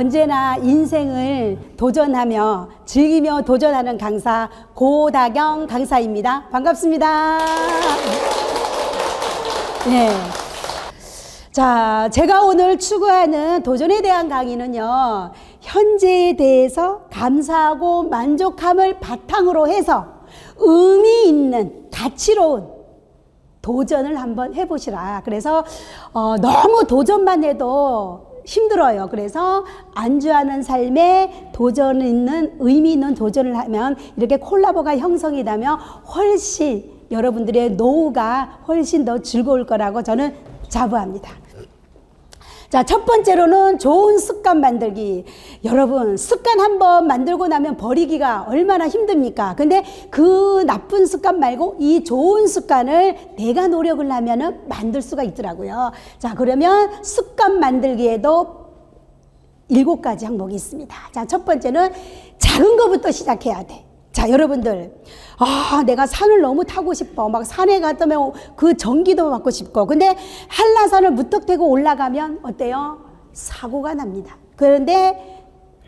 언제나 인생을 도전하며 즐기며 도전하는 강사 고다경 강사입니다. 반갑습니다. 네. 자, 제가 오늘 추구하는 도전에 대한 강의는요, 현재에 대해서 감사하고 만족함을 바탕으로 해서 의미 있는 가치로운 도전을 한번 해보시라. 그래서 너무 도전만 해도 힘들어요. 그래서 안주하는 삶에 도전 있는 의미 있는 도전을 하면 이렇게 콜라보가 형성이 되면 훨씬 여러분들의 노후가 훨씬 더 즐거울 거라고 저는 자부합니다. 자, 첫 번째로는 좋은 습관 만들기. 여러분, 습관 한번 만들고 나면 버리기가 얼마나 힘듭니까? 근데 그 나쁜 습관 말고 이 좋은 습관을 내가 노력을 하면은 만들 수가 있더라고요. 자, 그러면 습관 만들기에도 7가지 항목이 있습니다. 자, 첫 번째는 작은 것부터 시작해야 돼. 자, 여러분들, 내가 산을 너무 타고 싶어. 막 산에 갔다면 그 전기도 받고 싶고. 근데 한라산을 무턱대고 올라가면 어때요? 사고가 납니다. 그런데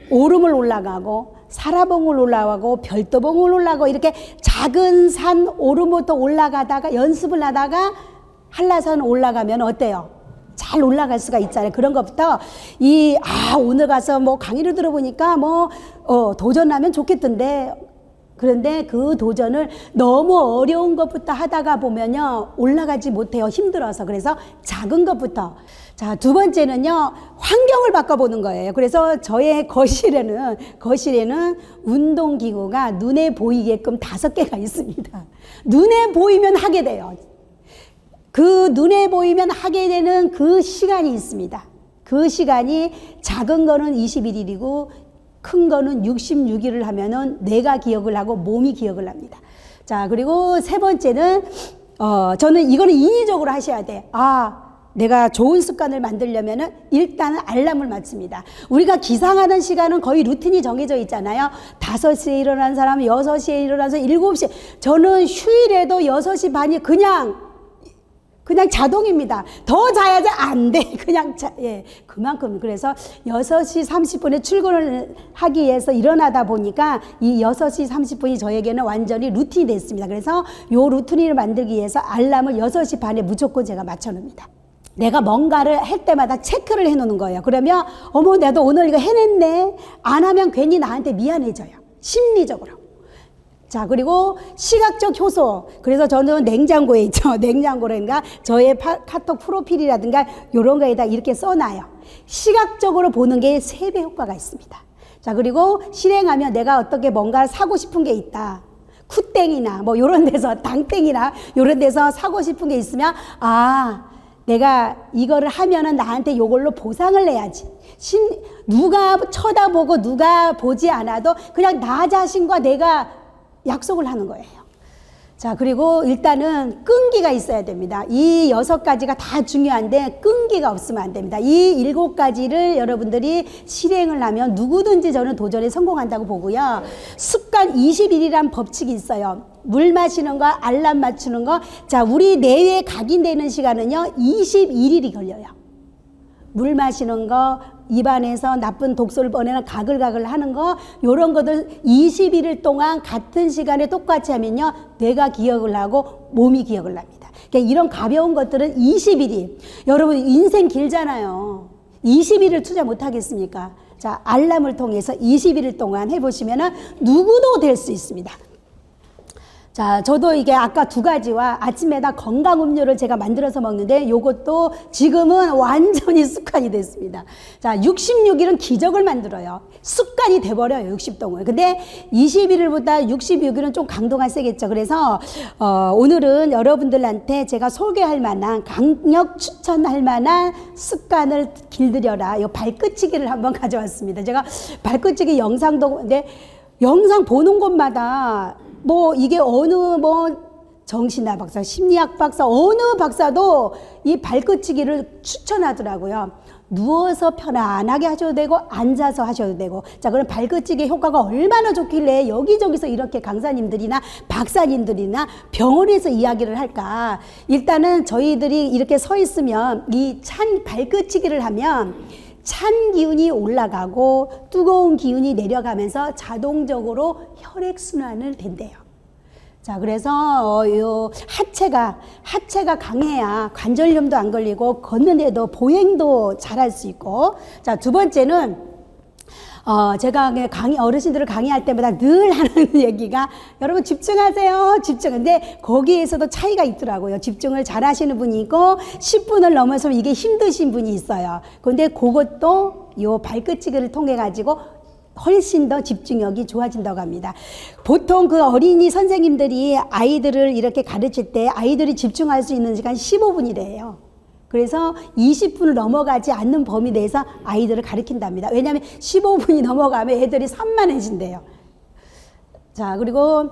오름을 올라가고 사라봉을 올라가고 별도봉을 올라가고 이렇게 작은 산 오름부터 올라가다가 연습을 하다가 한라산 올라가면 어때요? 잘 올라갈 수가 있잖아요. 그런 것부터 오늘 가서 뭐 강의를 들어보니까 도전하면 좋겠던데, 그런데 그 도전을 너무 어려운 것부터 하다가 보면요, 올라가지 못해요. 힘들어서. 그래서 작은 것부터. 자, 두 번째는요, 환경을 바꿔보는 거예요. 그래서 저의 거실에는 운동기구가 눈에 보이게끔 5개가 있습니다. 눈에 보이면 하게 돼요. 그 눈에 보이면 하게 되는 그 시간이 있습니다. 그 시간이 작은 거는 21일이고 큰 거는 66일을 하면은 뇌가 기억을 하고 몸이 기억을 합니다. 자, 그리고 세 번째는 저는 이거는 인위적으로 하셔야 돼. 내가 좋은 습관을 만들려면은 일단은 알람을 맞춥니다. 우리가 기상하는 시간은 거의 루틴이 정해져 있잖아요. 5시에 일어나는 사람은 6시에 일어나서 7시. 저는 휴일에도 6시 반이 그냥 자동입니다. 더 자야지 안 돼. 그만큼. 그래서 6시 30분에 출근을 하기 위해서 일어나다 보니까 이 6시 30분이 저에게는 완전히 루틴이 됐습니다. 그래서 요 루틴을 만들기 위해서 알람을 6시 반에 무조건 제가 맞춰놓습니다. 내가 뭔가를 할 때마다 체크를 해놓는 거예요. 그러면 나도 오늘 이거 해냈네. 안 하면 괜히 나한테 미안해져요. 심리적으로. 자, 그리고 시각적 효소. 그래서 저는 냉장고에 있죠. 냉장고라든가 저의 카톡 프로필이라든가 이런 거에다 이렇게 써놔요. 시각적으로 보는 게 3배 효과가 있습니다. 자, 그리고 실행하면 내가 어떻게 뭔가 사고 싶은 게 있다. 쿠땡이나 요런 데서 당땡이나 요런 데서 사고 싶은 게 있으면 내가 이거를 하면은 나한테 요걸로 보상을 내야지. 누가 쳐다보고 누가 보지 않아도 그냥 나 자신과 내가 약속을 하는 거예요. 자, 그리고 일단은 끈기가 있어야 됩니다. 이 6가지가 다 중요한데 끈기가 없으면 안 됩니다. 이 7가지를 여러분들이 실행을 하면 누구든지 저는 도전에 성공한다고 보고요. 습관 21이란 법칙이 있어요. 물 마시는 거, 알람 맞추는 거. 자, 우리 뇌에 각인되는 시간은요, 21일이 걸려요. 물 마시는 거, 입안에서 나쁜 독소를 뻔해는 가글가글 하는 거, 요런 것들 21일 동안 같은 시간에 똑같이 하면요, 뇌가 기억을 하고 몸이 기억을 합니다. 그러니까 이런 가벼운 것들은 21일. 여러분, 인생 길잖아요. 21일 투자 못 하겠습니까? 자, 알람을 통해서 21일 동안 해보시면은 누구도 될 수 있습니다. 자, 저도 이게 아까 2가지와 아침에다 건강 음료를 제가 만들어서 먹는데 요것도 지금은 완전히 습관이 됐습니다. 자, 66일은 기적을 만들어요. 습관이 돼버려요, 60동을. 근데 21일보다 66일은 좀 강도가 세겠죠. 그래서 오늘은 여러분들한테 제가 소개할 만한, 강력 추천할 만한 습관을 길들여라. 요 발끝치기를 한번 가져왔습니다. 제가 발끝치기 영상도, 근데 영상 보는 곳마다 이게 어느 정신학 박사, 심리학 박사, 어느 박사도 이 발끝치기를 추천하더라고요. 누워서 편안하게 하셔도 되고 앉아서 하셔도 되고. 자, 그럼 발끝찌개 효과가 얼마나 좋길래 여기저기서 이렇게 강사님들이나 박사님들이나 병원에서 이야기를 할까. 일단은 저희들이 이렇게 서 있으면 이 찬 발끝치기를 하면 찬 기운이 올라가고 뜨거운 기운이 내려가면서 자동적으로 혈액순환을 된대요. 자, 그래서 요 하체가 강해야 관절염도 안 걸리고 걷는데도 보행도 잘할 수 있고. 자, 두 번째는 제가 어르신들을 강의할 때마다 늘 하는 얘기가 여러분 집중하세요. 근데 거기에서도 차이가 있더라고요. 집중을 잘 하시는 분이 있고 10분을 넘어서면 이게 힘드신 분이 있어요. 근데 그것도 요 발끝치기를 통해 가지고 훨씬 더 집중력이 좋아진다고 합니다. 보통 그 어린이 선생님들이 아이들을 이렇게 가르칠 때 아이들이 집중할 수 있는 시간 15분이래요. 그래서 20분을 넘어가지 않는 범위 내에서 아이들을 가르친답니다. 왜냐하면 15분이 넘어가면 애들이 산만해진대요. 자, 그리고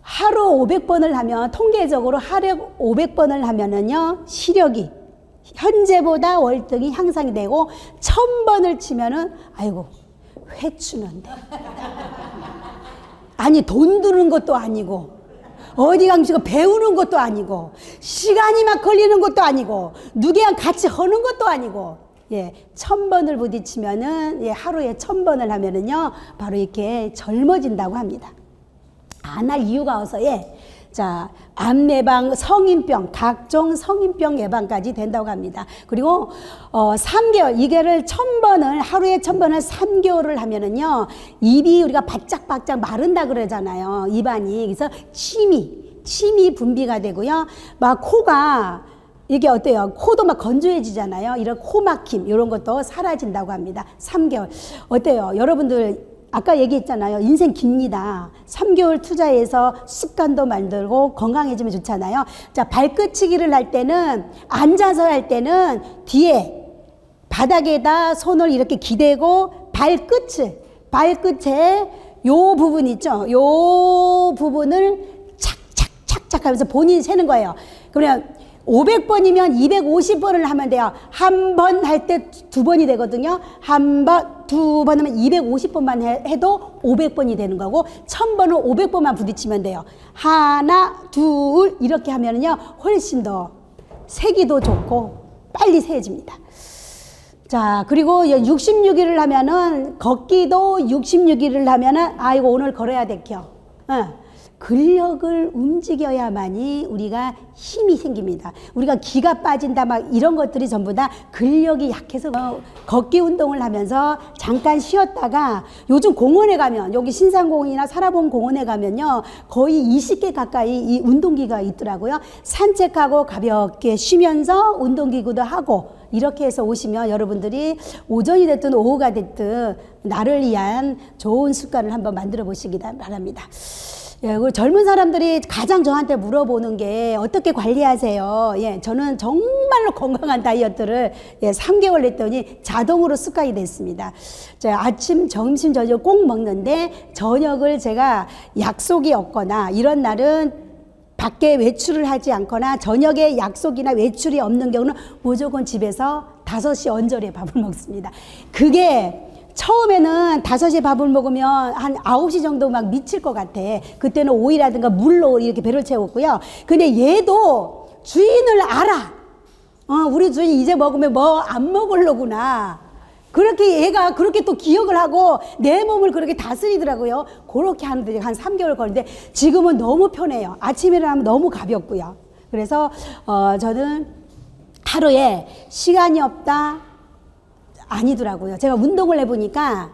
하루 500번을 하면, 통계적으로 하루 500번을 하면은요, 시력이 현재보다 월등히 향상이 되고, 1000번을 치면은, 아이고, 회추는데. 아니, 돈 드는 것도 아니고, 어디 가서 배우는 것도 아니고, 시간이 막 걸리는 것도 아니고, 누구랑 같이 하는 것도 아니고, 1000번을 부딪히면은, 하루에 1000번을 하면은요, 바로 이렇게 젊어진다고 합니다. 안 할 이유가 없어. 자, 암 예방, 성인병, 각종 성인병 예방까지 된다고 합니다. 그리고 3개월, 이게를 1000번을, 하루에 1000번을 3개월을 하면은요, 입이 우리가 바짝바짝 마른다 그러잖아요. 입안이. 그래서 침이 분비가 되고요. 막 코가, 이게 어때요? 코도 막 건조해지잖아요. 이런 코 막힘, 이런 것도 사라진다고 합니다. 3개월. 어때요? 여러분들, 아까 얘기했잖아요. 인생 깁니다. 3개월 투자해서 습관도 만들고 건강해지면 좋잖아요. 자, 발끝치기를 할 때는, 앉아서 할 때는 뒤에 바닥에다 손을 이렇게 기대고 발끝에 요 부분 있죠? 요 부분을 착착착착 하면서 본인이 세는 거예요. 그러면 500번이면 250번을 하면 돼요. 한 번 할 때 2번이 되거든요. 한 번, 2번 하면 250번만 해도 500번이 되는 거고, 1000번은 500번만 부딪히면 돼요. 하나, 둘, 이렇게 하면은요, 훨씬 더 세기도 좋고, 빨리 세집니다. 자, 그리고 66일을 하면은, 걷기도 66일을 하면은, 아이고, 오늘 걸어야 되켜. 근력을 움직여야만이 우리가 힘이 생깁니다. 우리가 기가 빠진다 막 이런 것들이 전부 다 근력이 약해서 걷기 운동을 하면서 잠깐 쉬었다가, 요즘 공원에 가면, 여기 신산공원이나 사라봉 공원에 가면요, 거의 20개 가까이 이 운동기가 있더라고요. 산책하고 가볍게 쉬면서 운동기구도 하고, 이렇게 해서 오시면 여러분들이 오전이 됐든 오후가 됐든 나를 위한 좋은 습관을 한번 만들어 보시기 바랍니다. 우리 젊은 사람들이 가장 저한테 물어보는 게 어떻게 관리하세요? 저는 정말로 건강한 다이어트를 3개월 했더니 자동으로 습관이 됐습니다. 아침, 점심, 저녁 꼭 먹는데, 저녁을 제가 약속이 없거나 이런 날은 밖에 외출을 하지 않거나 저녁에 약속이나 외출이 없는 경우는 무조건 집에서 5시 언저리에 밥을 먹습니다. 그게 처음에는 5시에 밥을 먹으면 한 9시 정도 막 미칠 것 같아. 그때는 오이라든가 물로 이렇게 배를 채웠고요. 근데 얘도 주인을 알아. 우리 주인 이제 먹으면 뭐 안 먹으려구나. 그렇게 얘가 그렇게 또 기억을 하고 내 몸을 그렇게 다스리더라고요. 그렇게 하는데 한 3개월 걸리는데 지금은 너무 편해요. 아침에 일어나면 너무 가볍고요. 그래서 저는 하루에 시간이 없다, 아니더라고요. 제가 운동을 해보니까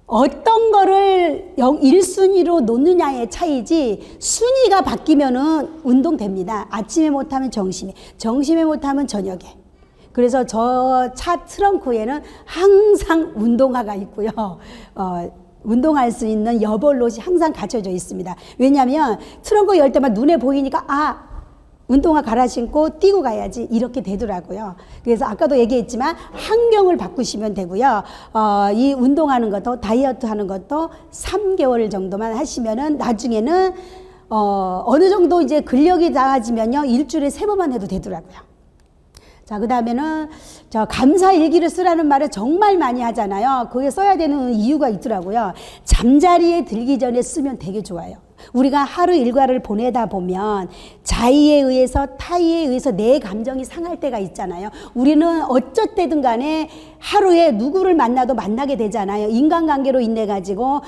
어떤 거를 1순위로 놓느냐의 차이지, 순위가 바뀌면은 운동됩니다. 아침에 못하면 점심에 못하면 저녁에. 그래서 저 차 트렁크에는 항상 운동화가 있고요. 운동할 수 있는 여벌옷이 항상 갖춰져 있습니다. 왜냐하면 트렁크 열 때만 눈에 보이니까 운동화 갈아 신고 뛰고 가야지, 이렇게 되더라고요. 그래서 아까도 얘기했지만 환경을 바꾸시면 되고요. 이 운동하는 것도, 다이어트 하는 것도 3개월 정도만 하시면은 나중에는 어느 정도 이제 근력이 나아지면요, 일주일에 3번만 해도 되더라고요. 자, 그 다음에는 감사 일기를 쓰라는 말을 정말 많이 하잖아요. 그게 써야 되는 이유가 있더라고요. 잠자리에 들기 전에 쓰면 되게 좋아요. 우리가 하루 일과를 보내다 보면 자의에 의해서 타의에 의해서 내 감정이 상할 때가 있잖아요. 우리는 어쩌든 간에 하루에 누구를 만나도 만나게 되잖아요. 인간관계로 인해 가지고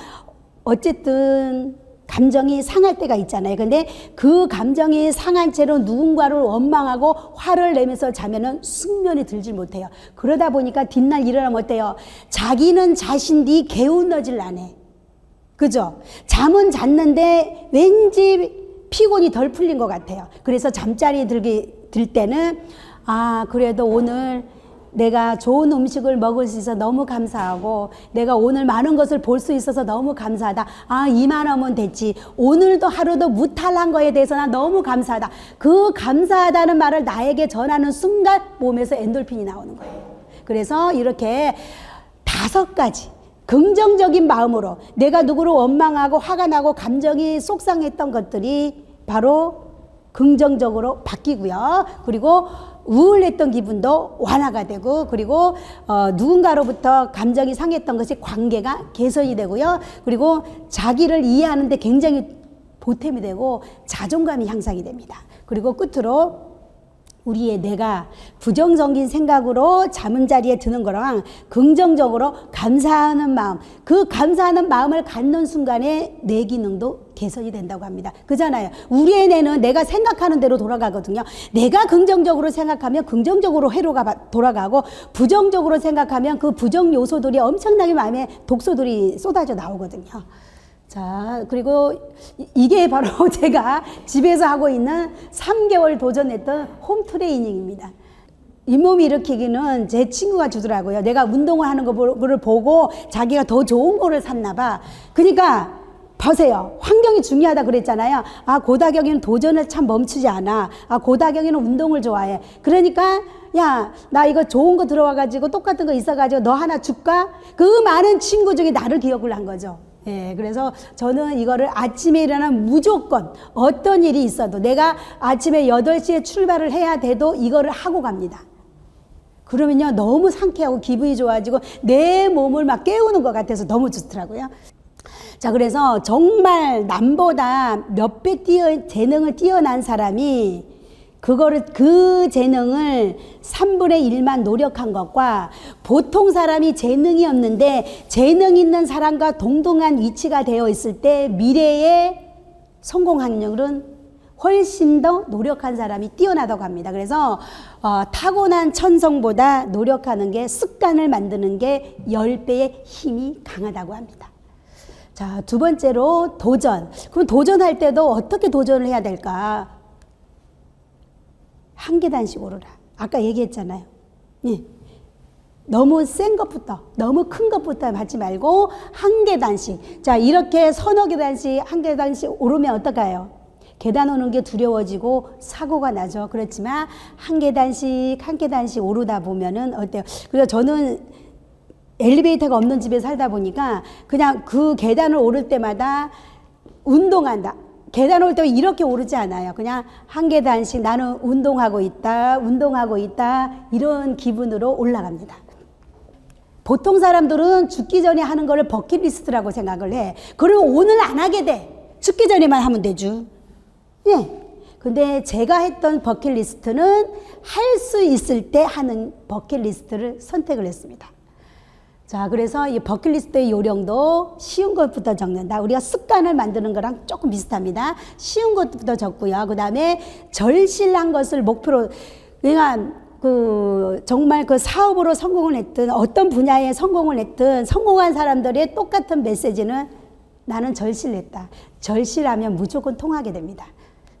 어쨌든 감정이 상할 때가 있잖아요. 근데 그 감정이 상한 채로 누군가를 원망하고 화를 내면서 자면은 숙면이 들질 못해요. 그러다 보니까 뒷날 일어나면 어때요? 자기는 자신이 개운하질 않아. 그죠? 잠은 잤는데 왠지 피곤이 덜 풀린 것 같아요. 그래서 잠자리 들 때는 그래도 오늘 내가 좋은 음식을 먹을 수 있어서 너무 감사하고 내가 오늘 많은 것을 볼 수 있어서 너무 감사하다. 이만하면 됐지. 오늘도 하루도 무탈한 거에 대해서 나 너무 감사하다. 그 감사하다는 말을 나에게 전하는 순간 몸에서 엔돌핀이 나오는 거예요. 그래서 이렇게 5가지 긍정적인 마음으로 내가 누구를 원망하고 화가 나고 감정이 속상했던 것들이 바로 긍정적으로 바뀌고요. 그리고 우울했던 기분도 완화가 되고, 그리고 누군가로부터 감정이 상했던 것이 관계가 개선이 되고요. 그리고 자기를 이해하는데 굉장히 보탬이 되고 자존감이 향상이 됩니다. 그리고 끝으로 우리의 뇌가 부정적인 생각으로 잠은 자리에 드는 거랑 긍정적으로 감사하는 마음, 그 감사하는 마음을 갖는 순간에 뇌 기능도 개선이 된다고 합니다. 그잖아요. 우리의 뇌는 내가 생각하는 대로 돌아가거든요. 내가 긍정적으로 생각하면 긍정적으로 회로가 돌아가고, 부정적으로 생각하면 그 부정 요소들이 엄청나게 마음에 독소들이 쏟아져 나오거든요. 자, 그리고 이게 바로 제가 집에서 하고 있는 3개월 도전했던 홈 트레이닝입니다. 잇몸 일으키기는 제 친구가 주더라고요. 내가 운동을 하는 거를 보고 자기가 더 좋은 거를 샀나 봐. 그러니까 보세요. 환경이 중요하다 그랬잖아요. 고다경이는 도전을 참 멈추지 않아. 고다경이는 운동을 좋아해. 그러니까 야, 나 이거 좋은 거 들어와가지고 똑같은 거 있어가지고 너 하나 줄까? 그 많은 친구 중에 나를 기억을 한 거죠. 예, 그래서 저는 이거를 아침에 일어나면 무조건 어떤 일이 있어도 내가 아침에 8시에 출발을 해야 돼도 이거를 하고 갑니다. 그러면요, 너무 상쾌하고 기분이 좋아지고 내 몸을 막 깨우는 것 같아서 너무 좋더라고요. 자, 그래서 정말 남보다 몇 배 재능을 뛰어난 사람이 그 재능을 3분의 1만 노력한 것과 보통 사람이 재능이 없는데 재능 있는 사람과 동등한 위치가 되어 있을 때 미래의 성공 확률은 훨씬 더 노력한 사람이 뛰어나다고 합니다. 그래서 타고난 천성보다 노력하는 게, 습관을 만드는 게 10배의 힘이 강하다고 합니다. 자, 2번째로 도전. 그럼 도전할 때도 어떻게 도전을 해야 될까? 1계단씩 오르라. 아까 얘기했잖아요. 예. 너무 센 것부터, 너무 큰 것부터 하지 말고 1계단씩. 자, 이렇게 서너 계단씩, 1계단씩 오르면 어떨까요? 계단 오는 게 두려워지고 사고가 나죠. 그렇지만 1계단씩 오르다 보면은 어때요? 그래서 저는 엘리베이터가 없는 집에 살다 보니까 그냥 그 계단을 오를 때마다 운동한다. 계단 올 때 이렇게 오르지 않아요. 그냥 1계단씩 나는 운동하고 있다, 이런 기분으로 올라갑니다. 보통 사람들은 죽기 전에 하는 거를 버킷리스트라고 생각을 해. 그러면 오늘 안 하게 돼. 죽기 전에만 하면 되죠. 예. 근데 제가 했던 버킷리스트는 할 수 있을 때 하는 버킷리스트를 선택을 했습니다. 자, 그래서 이 버킷리스트의 요령도 쉬운 것부터 적는다. 우리가 습관을 만드는 거랑 조금 비슷합니다. 쉬운 것부터 적고요. 그 다음에 절실한 것을 목표로, 그러니까 정말 그 사업으로 성공을 했든 어떤 분야에 성공을 했든 성공한 사람들의 똑같은 메시지는 나는 절실했다. 절실하면 무조건 통하게 됩니다.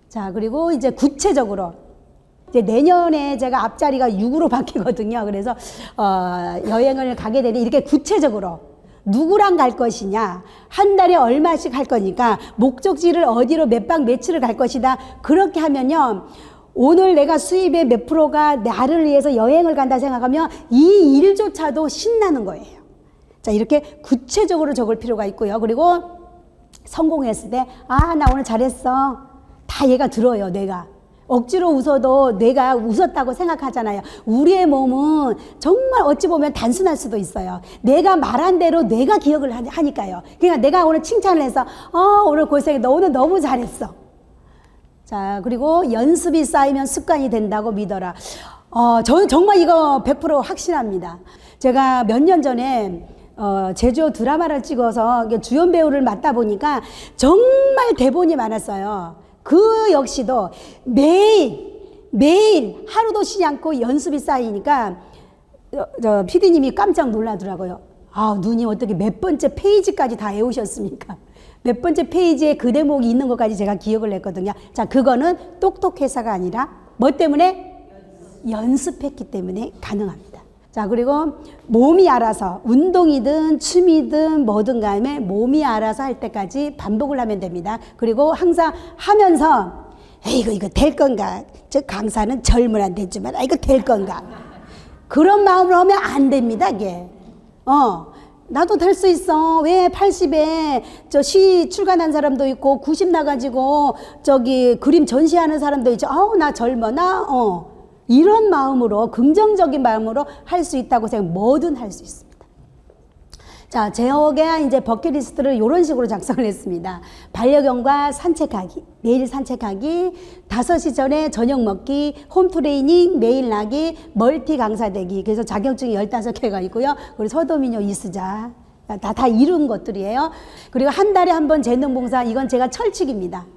자, 그리고 이제 구체적으로 이제 내년에 제가 앞자리가 6으로 바뀌거든요. 그래서 여행을 가게 되니 이렇게 구체적으로 누구랑 갈 것이냐, 한 달에 얼마씩 할 거니까 목적지를 어디로 몇 박 며칠을 갈 것이다. 그렇게 하면요, 오늘 내가 수입의 몇 프로가 나를 위해서 여행을 간다 생각하면 이 일조차도 신나는 거예요. 자, 이렇게 구체적으로 적을 필요가 있고요. 그리고 성공했을 때 나 오늘 잘했어. 다 얘가 들어요. 내가 억지로 웃어도 뇌가 웃었다고 생각하잖아요. 우리의 몸은 정말 어찌 보면 단순할 수도 있어요. 내가 말한 대로 뇌가 기억을 하니까요. 그러니까 내가 오늘 칭찬을 해서 오늘 고생해. 너 오늘 너무 잘했어. 자, 그리고 연습이 쌓이면 습관이 된다고 믿어라. 저는 정말 이거 100% 확신합니다. 제가 몇 년 전에 제주 드라마를 찍어서 주연 배우를 맡다 보니까 정말 대본이 많았어요. 그 역시도 매일 하루도 쉬지 않고 연습이 쌓이니까 저 PD님이 깜짝 놀라더라고요. 누님 어떻게 몇 번째 페이지까지 다 외우셨습니까? 몇 번째 페이지에 그 대목이 있는 것까지 제가 기억을 했거든요. 자, 그거는 똑똑해서가 아니라 뭐 때문에? 연습했기 때문에 가능합니다. 자, 그리고 몸이 알아서 운동이든 춤이든 뭐든 간에 몸이 알아서 할 때까지 반복을 하면 됩니다. 그리고 항상 하면서 이거 될 건가? 저 강사는 젊으란 됐지만 이거 될 건가? 그런 마음으로 하면 안 됩니다. 이게 나도 될 수 있어. 왜 80에 저 시 출간한 사람도 있고 90 나가지고 저기 그림 전시하는 사람도 있죠. 나 젊어. 이런 마음으로 긍정적인 마음으로 할 수 있다고 생각. 뭐든 할 수 있습니다. 자, 제가 이제 버킷리스트를 이런 식으로 작성을 했습니다. 반려견과 산책하기, 매일 산책하기, 5시 전에 저녁 먹기, 홈트레이닝, 매일 나기, 멀티 강사 되기. 그래서 자격증이 15개가 있고요. 그리고 서도민요 이수자. 다 이룬 것들이에요. 그리고 한 달에 한 번 재능봉사, 이건 제가 철칙입니다.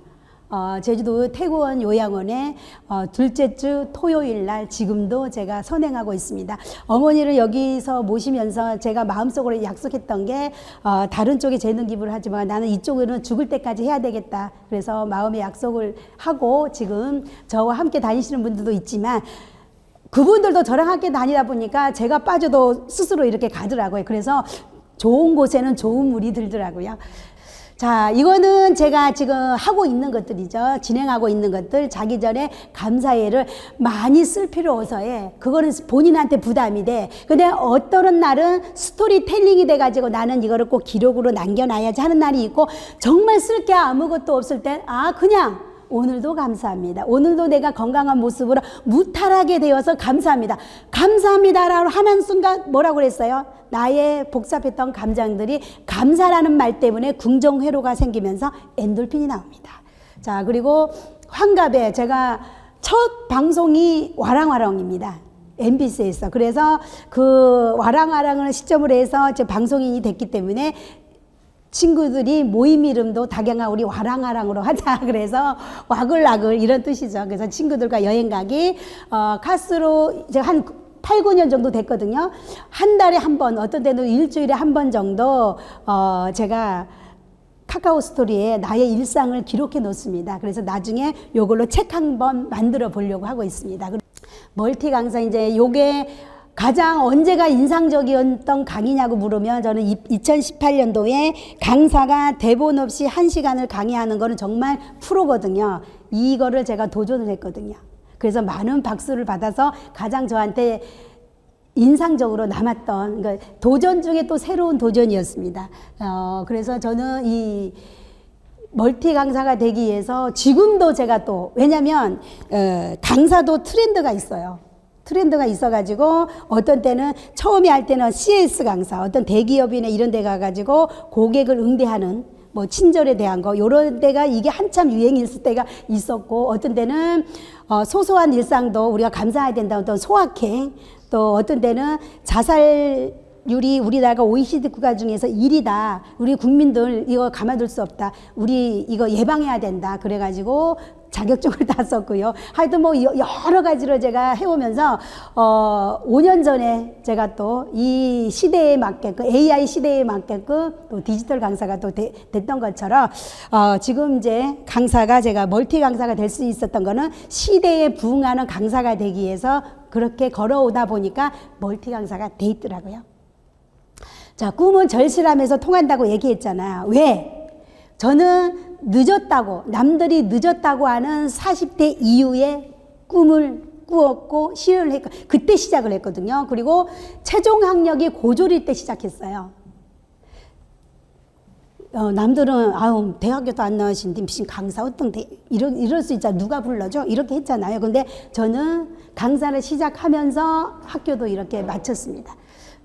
제주도 태구원 요양원에 둘째 주 토요일 날 지금도 제가 선행하고 있습니다. 어머니를 여기서 모시면서 제가 마음속으로 약속했던 게 다른 쪽에 재능 기부를 하지만 나는 이쪽으로는 죽을 때까지 해야 되겠다. 그래서 마음의 약속을 하고 지금 저와 함께 다니시는 분들도 있지만 그분들도 저랑 함께 다니다 보니까 제가 빠져도 스스로 이렇게 가더라고요. 그래서 좋은 곳에는 좋은 물이 들더라고요. 자, 이거는 제가 지금 하고 있는 것들이죠. 진행하고 있는 것들. 자기 전에 감사회를 많이 쓸 필요 없어요. 그거는 본인한테 부담이 돼. 근데 어떤 날은 스토리텔링이 돼가지고 나는 이거를 꼭 기록으로 남겨놔야지 하는 날이 있고, 정말 쓸 게 아무것도 없을 땐 그냥 오늘도 감사합니다. 오늘도 내가 건강한 모습으로 무탈하게 되어서 감사합니다. 감사합니다라고 하는 순간 뭐라고 그랬어요? 나의 복잡했던 감정들이 감사라는 말 때문에 긍정회로가 생기면서 엔돌핀이 나옵니다. 자, 그리고 환갑에 제가 첫 방송이 와랑와랑입니다. MBC에서. 그래서 그 와랑와랑을 시점으로 해서 제 방송인이 됐기 때문에 친구들이 모임 이름도 다경아 우리 와랑와랑으로 하자. 그래서 와글와글 이런 뜻이죠. 그래서 친구들과 여행 가기, 카스로 이제 한 8, 9년 정도 됐거든요. 한 달에 한 번, 어떤 때는 일주일에 한 번 정도 제가 카카오 스토리에 나의 일상을 기록해 놓습니다. 그래서 나중에 요걸로 책 한 번 만들어 보려고 하고 있습니다. 멀티 강사, 이제 요게 가장 언제가 인상적이었던 강의냐고 물으면 저는 2018년도에 강사가 대본 없이 1시간을 강의하는 거는 정말 프로거든요. 이거를 제가 도전을 했거든요. 그래서 많은 박수를 받아서 가장 저한테 인상적으로 남았던, 그러니까 도전 중에 또 새로운 도전이었습니다. 그래서 저는 이 멀티 강사가 되기 위해서 지금도 제가 또, 왜냐면 강사도 트렌드가 있어요. 트렌드가 있어가지고 어떤 때는 처음에 할 때는 CS 강사, 어떤 대기업이나 이런 데 가가지고 고객을 응대하는 뭐 친절에 대한 거, 요런 데가 이게 한참 유행했을 때가 있었고, 어떤 때는 소소한 일상도 우리가 감사해야 된다는 어떤 소확행, 또 어떤 때는 자살률이 우리나라가 OECD 국가 중에서 1위다. 우리 국민들 이거 가만둘 수 없다. 우리 이거 예방해야 된다. 그래가지고 자격증을 땄었고요. 하여튼 뭐 여러 가지로 제가 해오면서 5년 전에 제가 또 이 시대에 맞게끔, AI 시대에 맞게끔 또 디지털 강사가 또 됐던 것처럼 지금 이제 강사가, 제가 멀티 강사가 될 수 있었던 거는 시대에 부응하는 강사가 되기 위해서 그렇게 걸어오다 보니까 멀티 강사가 돼 있더라고요. 자, 꿈은 절실함에서 통한다고 얘기했잖아요. 왜? 저는 늦었다고, 남들이 늦었다고 하는 40대 이후에 꿈을 꾸었고 실현을 했고, 그때 시작을 했거든요. 그리고 최종 학력이 고졸일 때 시작했어요. 남들은 아우 대학교도 안 나오신데 무슨 강사 어떤 이럴 수 있잖아. 누가 불러줘? 이렇게 했잖아요. 근데 저는 강사를 시작하면서 학교도 이렇게 마쳤습니다.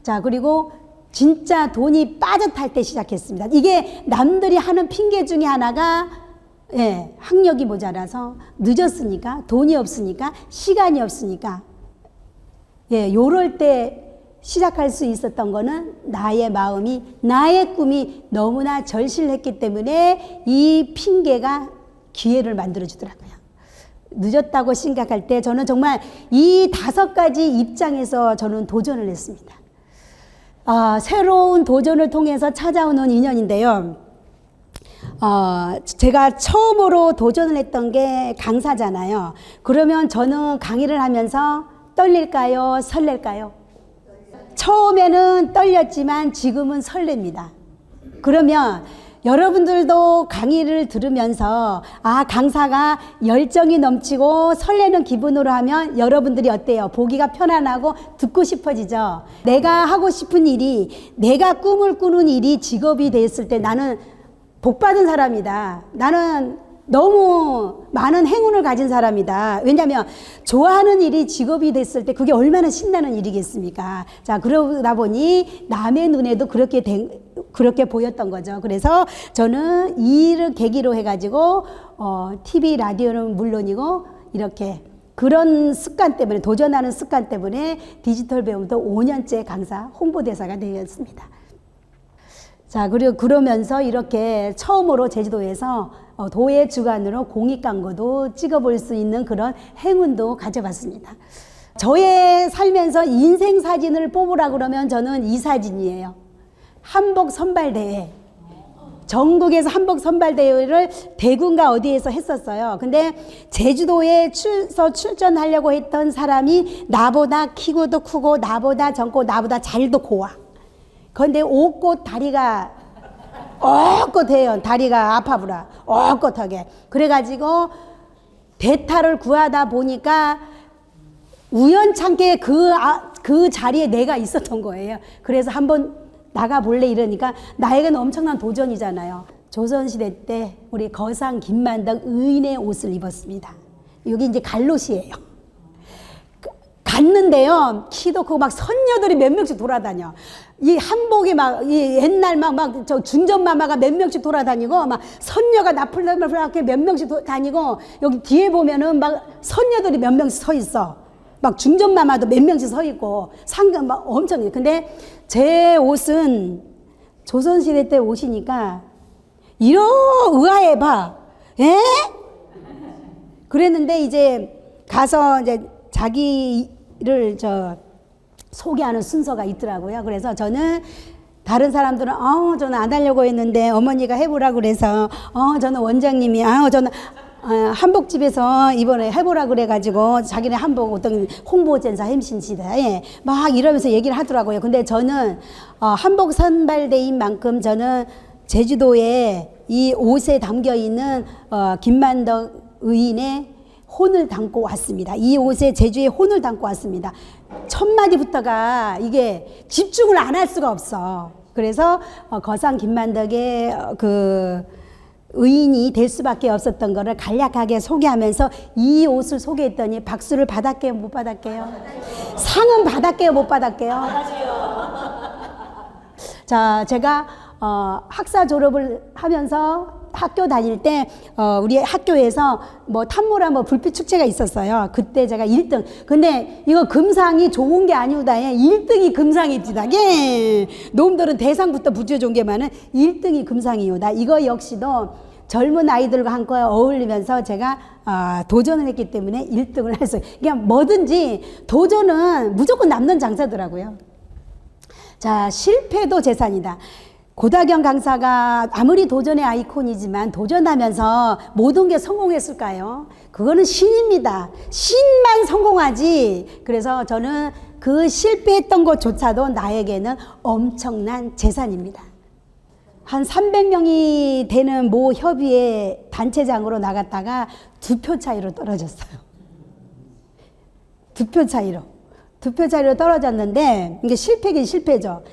자, 그리고 진짜 돈이 빠듯할 때 시작했습니다. 이게 남들이 하는 핑계 중에 하나가 학력이 모자라서 늦었으니까, 돈이 없으니까, 시간이 없으니까, 요럴 때 시작할 수 있었던 거는 나의 마음이, 나의 꿈이 너무나 절실했기 때문에 이 핑계가 기회를 만들어주더라고요. 늦었다고 생각할 때 저는 정말 이 5가지 입장에서 저는 도전을 했습니다. 새로운 도전을 통해서 찾아오는 인연인데요. 제가 처음으로 도전을 했던 게 강사잖아요. 그러면 저는 강의를 하면서 떨릴까요? 설렐까요? 처음에는 떨렸지만 지금은 설렙니다. 그러면 여러분들도 강의를 들으면서 강사가 열정이 넘치고 설레는 기분으로 하면 여러분들이 어때요? 보기가 편안하고 듣고 싶어지죠. 내가 하고 싶은 일이, 내가 꿈을 꾸는 일이 직업이 됐을 때 나는 복받은 사람이다. 나는 너무 많은 행운을 가진 사람이다. 왜냐하면 좋아하는 일이 직업이 됐을 때 그게 얼마나 신나는 일이겠습니까? 자, 그러다 보니 남의 눈에도 그렇게 보였던 거죠. 그래서 저는 이 일을 계기로 해가지고 TV, 라디오는 물론이고 이렇게 그런 습관 때문에, 도전하는 습관 때문에 디지털 배움도 5년째 강사 홍보대사가 되었습니다. 자, 그리고 그러면서 이렇게 처음으로 제주도에서 도의 주관으로 공익 광고도 찍어볼 수 있는 그런 행운도 가져봤습니다. 저의 살면서 인생 사진을 뽑으라 그러면 저는 이 사진이에요. 한복 선발대회. 전국에서 한복 선발대회를 대구인가 어디에서 했었어요. 근데 제주도에 출전하려고 했던 사람이 나보다 키고도 크고, 나보다 젊고, 나보다 잘도 고와. 그런데 옷꽃 다리가 엇꽃해요. 다리가 아파부라. 엇꽃하게. 그래가지고 대타를 구하다 보니까 우연찮게 그 자리에 내가 있었던 거예요. 그래서 한번 나가볼래 이러니까 나에게는 엄청난 도전이잖아요. 조선시대 때 우리 거상 김만덕 의인의 옷을 입었습니다. 여기 이제 갈롯이에요. 갔는데요, 키도 크고 막 선녀들이 몇 명씩 돌아다녀. 이 한복이 막, 이 옛날 저 중전마마가 몇 명씩 돌아다니고, 막 선녀가 나풀나풀하게 몇 명씩 다니고, 여기 뒤에 보면은 막 선녀들이 몇 명씩 서 있어. 막 중전마마도 몇 명씩 서 있고, 상금 막 엄청. 근데 제 옷은 조선시대 때 옷이니까, 의아해 봐. 에? 그랬는데 이제 가서 이제 자기를 소개하는 순서가 있더라고요. 그래서 저는 다른 사람들은 저는 안 하려고 했는데 어머니가 해보라 그래서 저는 원장님이 저는 한복집에서 이번에 해보라 그래가지고 자기네 한복 어떤 홍보전사 햄신시대 막 이러면서 얘기를 하더라고요. 근데 저는 한복 선발대인 만큼 저는 제주도에 이 옷에 담겨있는 김만덕 의인의 혼을 담고 왔습니다. 이 옷에 제주의 혼을 담고 왔습니다. 첫 마디부터가 이게 집중을 안 할 수가 없어. 그래서 거상 김만덕의 그 의인이 될 수밖에 없었던 거를 간략하게 소개하면서 이 옷을 소개했더니 박수를 받았게요, 못 받았게요? 상은 받았게요, 못 받았게요? 자, 제가 학사 졸업을 하면서 학교 다닐 때 우리 학교에서 뭐 탐모라 불빛 축제가 있었어요. 그때 제가 1등. 근데 이거 금상이 좋은 게 아니오다. 1등이 금상이지다. 놈들은 대상부터 부주에 좋은 게 많은 1등이 금상이오다. 이거 역시도 젊은 아이들과 함께 어울리면서 제가 도전을 했기 때문에 1등을 할 수 있어요. 그냥 뭐든지 도전은 무조건 남는 장사더라고요. 자, 실패도 재산이다. 고다경 강사가 아무리 도전의 아이콘이지만 도전하면서 모든 게 성공했을까요? 그거는 신입니다. 신만 성공하지. 그래서 저는 그 실패했던 것조차도 나에게는 엄청난 재산입니다. 한 300명이 되는 모 협의회 단체장으로 나갔다가 2표 차이로 떨어졌어요. 2표 차이로. 두 표 차이로 떨어졌는데 이게 실패긴 실패죠.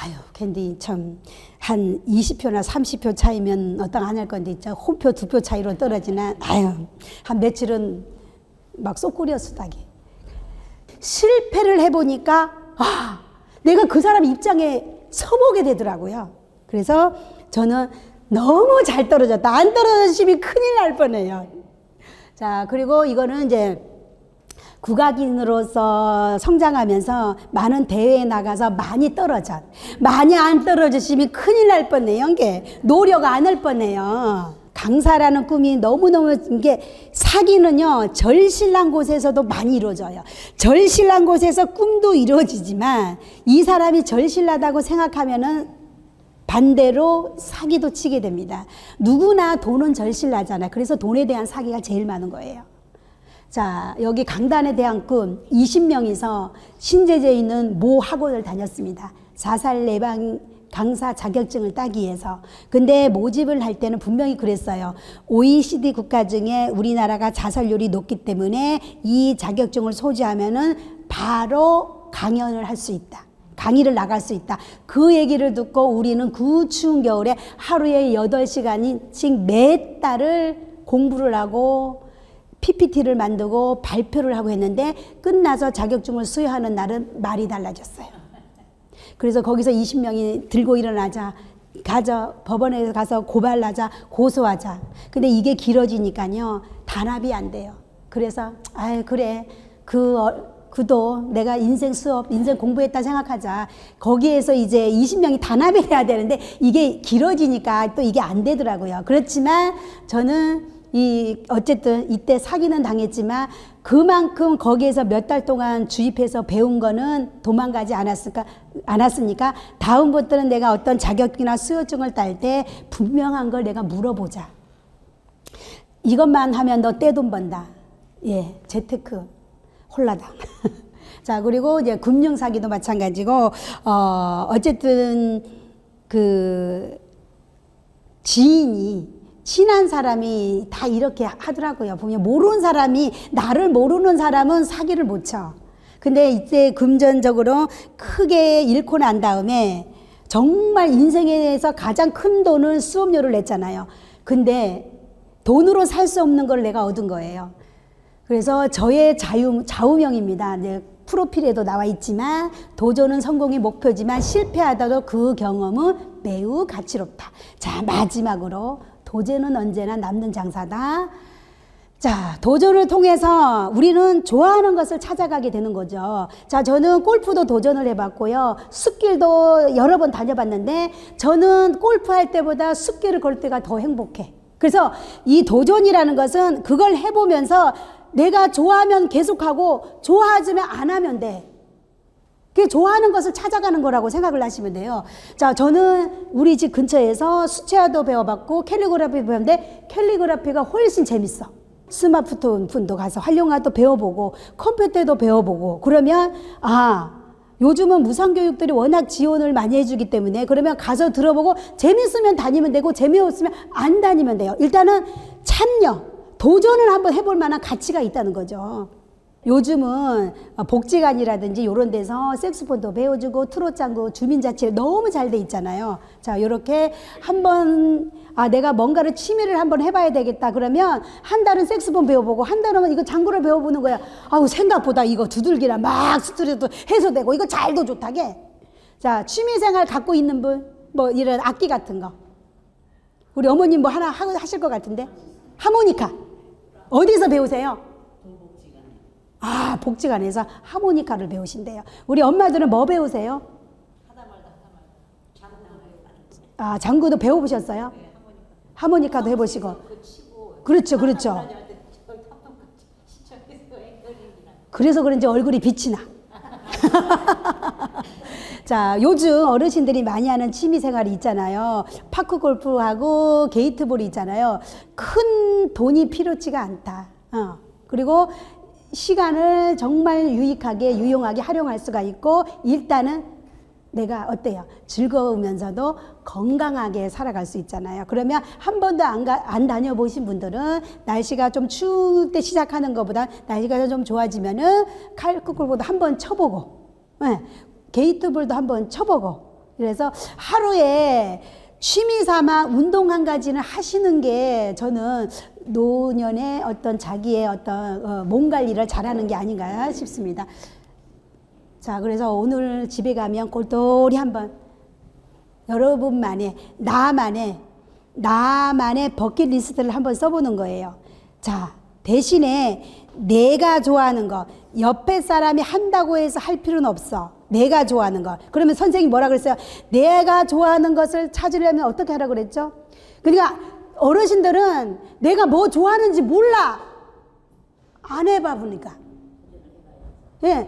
아유, 캔디 참 한 20표나 30표 차이면 어떤 안 할 건데 있죠. 홈표 두 표 차이로 떨어지나. 아유, 한 며칠은 막 쏙구리였수다기. 실패를 해보니까 내가 그 사람 입장에 서보게 되더라고요. 그래서 저는 너무 잘 떨어졌다. 안 떨어졌으면 큰일 날 뻔해요. 자, 그리고 이거는 이제 국악인으로서 성장하면서 많은 대회에 나가서 많이 안 떨어졌으면 큰일 날 뻔해요. 이게 노력 안 할 뻔해요. 강사라는 꿈이 너무너무 이게 사기는요 절실한 곳에서도 많이 이루어져요. 절실한 곳에서 꿈도 이루어지지만 이 사람이 절실하다고 생각하면은 반대로 사기도 치게 됩니다. 누구나 돈은 절실하잖아요. 그래서 돈에 대한 사기가 제일 많은 거예요. 자, 여기 강단에 대한 꿈 20명이서 신재재에 있는 모 학원을 다녔습니다. 자살 예방 강사 자격증을 따기 위해서. 근데 모집을 할 때는 분명히 그랬어요. OECD 국가 중에 우리나라가 자살률이 높기 때문에 이 자격증을 소지하면은 바로 강연을 할 수 있다. 강의를 나갈 수 있다. 그 얘기를 듣고 우리는 그 추운 겨울에 하루에 8시간씩 몇 달을 공부를 하고 PPT를 만들고 발표를 하고 했는데 끝나서 자격증을 수여하는 날은 말이 달라졌어요. 그래서 거기서 20명이 들고 일어나자, 법원에 가서 고발하자, 고소하자. 근데 이게 길어지니까요, 단합이 안 돼요. 그래서, 그래. 그도 내가 인생 수업, 인생 공부했다 생각하자. 거기에서 이제 20명이 단합이 돼야 되는데 이게 길어지니까 또 이게 안 되더라고요. 그렇지만 저는 어쨌든 이때 사기는 당했지만 그만큼 거기에서 몇 달 동안 주입해서 배운 거는 도망가지 않았으니까 다음부터는 내가 어떤 자격이나 수요증을 딸 때 분명한 걸 내가 물어보자. 이것만 하면 너 떼돈 번다. 예, 재테크 홀라당. 자, 그리고 이제 금융사기도 마찬가지고, 어쨌든 그 지인이 친한 사람이 다 이렇게 하더라고요. 보면 나를 모르는 사람은 사기를 못 쳐. 근데 이때 금전적으로 크게 잃고 난 다음에 정말 인생에서 가장 큰 돈을 수업료를 냈잖아요. 근데 돈으로 살 수 없는 걸 내가 얻은 거예요. 그래서 저의 좌우명입니다. 이제 프로필에도 나와 있지만 도전은 성공이 목표지만 실패하다도 그 경험은 매우 가치롭다. 자, 마지막으로 도전은 언제나 남는 장사다. 자, 도전을 통해서 우리는 좋아하는 것을 찾아가게 되는 거죠. 자, 저는 골프도 도전을 해봤고요. 숲길도 여러 번 다녀봤는데 저는 골프할 때보다 숲길을 걸 때가 더 행복해. 그래서 이 도전이라는 것은 그걸 해보면서 내가 좋아하면 계속하고 좋아하지만 안 하면 돼. 그게 좋아하는 것을 찾아가는 거라고 생각을 하시면 돼요. 자, 저는 우리 집 근처에서 수채화도 배워봤고 캘리그라피 배웠는데 캘리그라피가 훨씬 재밌어. 스마트폰도 가서 활용화도 배워보고 컴퓨터도 배워보고 그러면 요즘은 무상교육들이 워낙 지원을 많이 해주기 때문에 그러면 가서 들어보고 재밌으면 다니면 되고 재미없으면 안 다니면 돼요. 일단은 참여. 도전을 한번 해볼 만한 가치가 있다는 거죠. 요즘은 복지관이라든지 이런 데서 색소폰도 배워주고 트롯장구 주민자치 너무 잘 돼 있잖아요. 자, 요렇게 한번 내가 뭔가를 취미를 한번 해봐야 되겠다 그러면 한 달은 색소폰 배워보고 한 달은 이거 장구를 배워보는 거야. 생각보다 이거 두들기나 막 스트레스도 해소되고 이거 잘도 좋다게. 자, 취미생활 갖고 있는 분 뭐 이런 악기 같은 거 우리 어머님 뭐 하나 하실 것 같은데 하모니카 어디서 배우세요? 복지관에서 하모니카를 배우신대요. 우리 엄마들은 뭐 배우세요? 장구도 배워보셨어요? 하모니카도 해보시고. 그렇죠. 그래서 그런지 얼굴이 빛이 나. 자, 요즘 어르신들이 많이 하는 취미 생활이 있잖아요. 파크 골프하고 게이트볼이 있잖아요. 큰 돈이 필요치가 않다. 그리고 시간을 정말 유익하게 유용하게 활용할 수가 있고 일단은 내가 어때요? 즐거우면서도 건강하게 살아갈 수 있잖아요. 그러면 한 번도 안 다녀보신 분들은 날씨가 좀 추울 때 시작하는 것보다 날씨가 좀 좋아지면은 칼국볼도 한번 쳐보고, 네, 게이트볼도 한번 쳐보고, 그래서 하루에 취미 삼아 운동 한 가지는 하시는 게 저는 노년의 어떤 자기의 어떤 몸 관리를 잘하는 게 아닌가 싶습니다. 자, 그래서 오늘 집에 가면 골똘히 한번 여러분만의 나만의 버킷리스트를 한번 써보는 거예요. 자, 대신에 내가 좋아하는 거, 옆에 사람이 한다고 해서 할 필요는 없어. 내가 좋아하는 거. 그러면 선생님이 뭐라 그랬어요? 내가 좋아하는 것을 찾으려면 어떻게 하라고 그랬죠? 그러니까 어르신들은 내가 뭐 좋아하는지 몰라. 안 해봐 보니까. 예,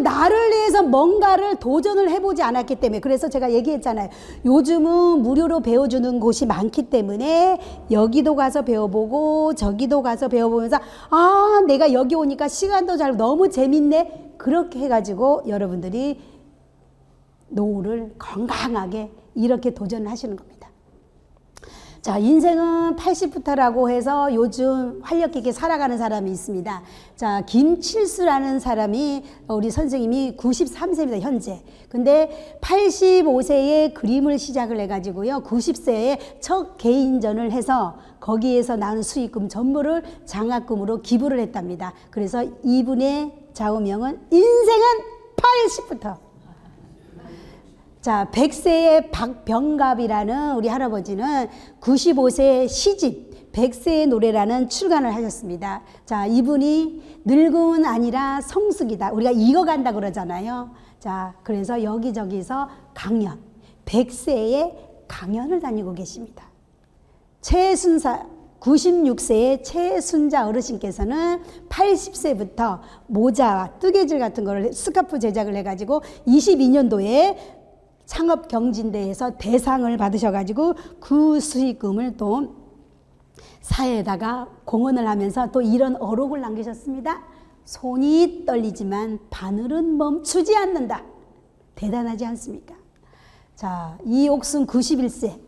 나를 위해서 뭔가를 도전을 해보지 않았기 때문에. 그래서 제가 얘기했잖아요. 요즘은 무료로 배워주는 곳이 많기 때문에 여기도 가서 배워보고 저기도 가서 배워보면서 아, 내가 여기 오니까 시간도 잘 너무 재밌네. 그렇게 해가지고 여러분들이 노후를 건강하게 이렇게 도전을 하시는 겁니다. 자, 인생은 80부터라고 해서 요즘 활력 있게 살아가는 사람이 있습니다. 자, 김칠수라는 사람이 우리 선생님이 93세입니다, 현재. 근데 85세에 그림을 시작을 해가지고요, 90세에 첫 개인전을 해서 거기에서 나는 수익금 전부를 장학금으로 기부를 했답니다. 그래서 이분의 좌우명은 인생은 80부터. 자, 100세의 박병갑이라는 우리 할아버지는 95세 시집 100세의 노래라는 출간을 하셨습니다. 자, 이분이 늙음은 아니라 성숙이다. 우리가 익어간다 그러잖아요. 자, 그래서 여기저기서 강연, 100세의 강연을 다니고 계십니다. 최순사 96세의 최순자 어르신께서는 80세부터 모자와 뜨개질 같은 거를 스카프 제작을 해가지고 22년도에 창업경진대회에서 대상을 받으셔가지고 그 수익금을 또 사회에다가 공헌을 하면서 또 이런 어록을 남기셨습니다. 손이 떨리지만 바늘은 멈추지 않는다. 대단하지 않습니까? 자, 이옥순 91세,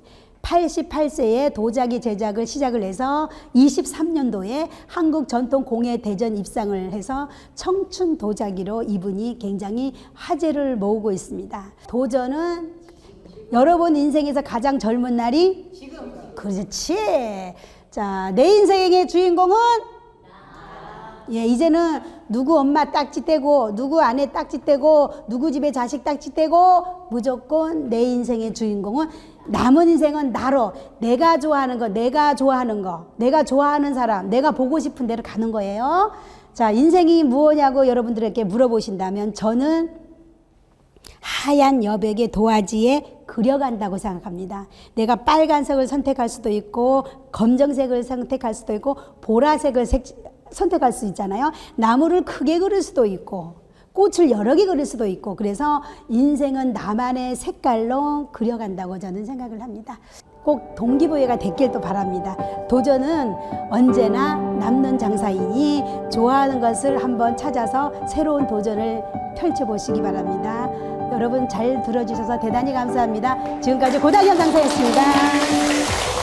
88세에 도자기 제작을 시작을 해서 23년도에 한국전통공예대전 입상을 해서 청춘 도자기로 이분이 굉장히 화제를 모으고 있습니다. 도전은 여러분 인생에서 가장 젊은 날이 지금. 그렇지. 자, 내 인생의 주인공은 예, 이제는 누구 엄마 딱지 떼고 누구 아내 딱지 떼고 누구 집에 자식 딱지 떼고 무조건 내 인생의 주인공은 남은 인생은 나로 내가 좋아하는 거, 내가 좋아하는 사람, 내가 보고 싶은 데로 가는 거예요. 자, 인생이 무엇냐고 여러분들에게 물어보신다면 저는 하얀 여백의 도화지에 그려간다고 생각합니다. 내가 빨간색을 선택할 수도 있고 검정색을 선택할 수도 있고 보라색을 선택할 수 있잖아요. 나무를 크게 그릴 수도 있고 꽃을 여러 개 그릴 수도 있고 그래서 인생은 나만의 색깔로 그려간다고 저는 생각을 합니다. 꼭 동기부여가 됐길 바랍니다. 도전은 언제나 남는 장사이니 좋아하는 것을 한번 찾아서 새로운 도전을 펼쳐보시기 바랍니다. 여러분 잘 들어주셔서 대단히 감사합니다. 지금까지 고다현 강사였습니다.